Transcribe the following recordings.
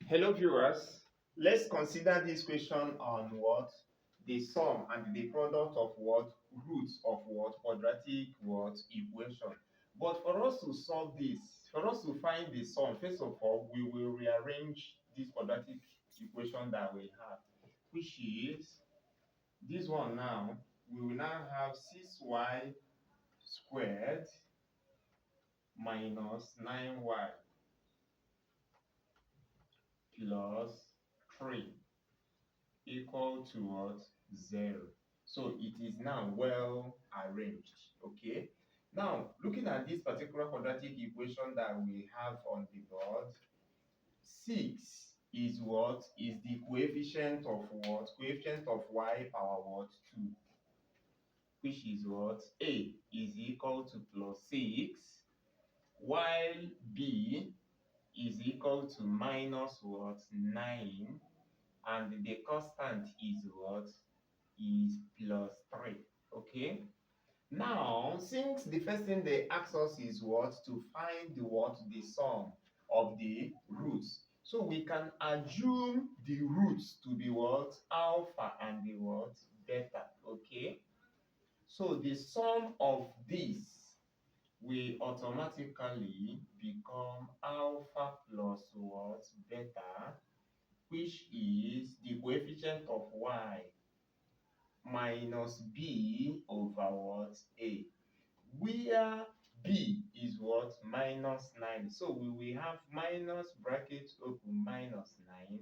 Hello viewers, let's consider this question on what? The sum and the product of what? Roots of what? Quadratic what? Equation. But for us to solve this, for us to find the sum, first of all, we will rearrange this quadratic equation that we have, which is this one now. We will now have 6y squared minus 9y plus 3 equal to what? 0. So it is now well arranged. Okay. Now, looking at this particular quadratic equation that we have on the board, 6 is what? Is the coefficient of what? Coefficient of y power what? 2, which is what? A is equal to plus 6, while B is equal to minus what? 9, and the constant is what? Is plus 3. Okay. Now, since the first thing they ask us is what? To find the what? The sum of the roots. So we can assume the roots to be what? Alpha and the what? Beta. Okay. So the sum of this will automatically become alpha plus what? Beta, which is the coefficient of y minus b over what? A. Where b is what? Minus 9. So we will have minus bracket open minus 9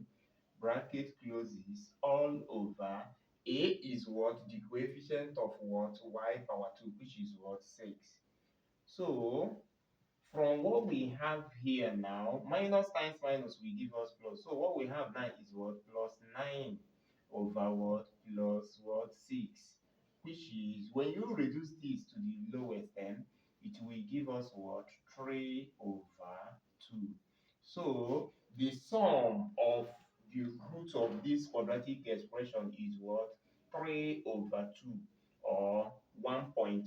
bracket closes all over. A is what? The coefficient of what? Y power 2, which is what? 6. So from what we have here now, minus times minus will give us plus. So what we have now is what? Plus 9 over what? Plus what? 6. Which is, when you reduce this to the lowest term, it will give us what? 3 over 2. So the sum of the root of this quadratic expression is what? 3 over 2, or 1.5,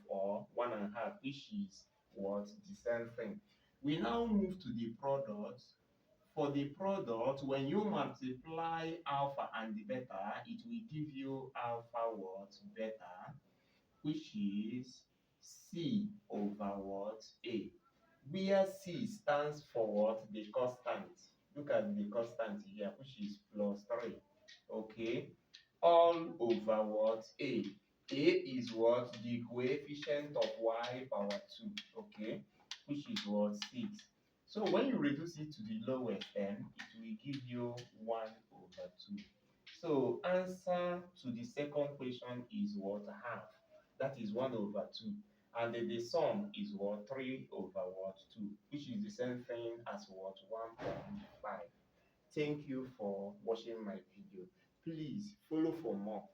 or 1.5, which is what? The same thing. We now move to the product. For the product, when you multiply alpha and the beta, it will give you alpha what? Beta, which is C over what? A. Where C stands for what? The constant. Look at the constant here, which is plus 3. Okay. All over what? A. A is what? The coefficient of y power 2. Okay. Which is what? 6. So when you reduce it to the lowest term, it will give you 1 over 2. So answer to the second question is what? Half. That is 1 over 2. And the sum is what? 3 over what? 2, which is the same thing as what? 1.5. Thank you for watching my video. Please follow for more.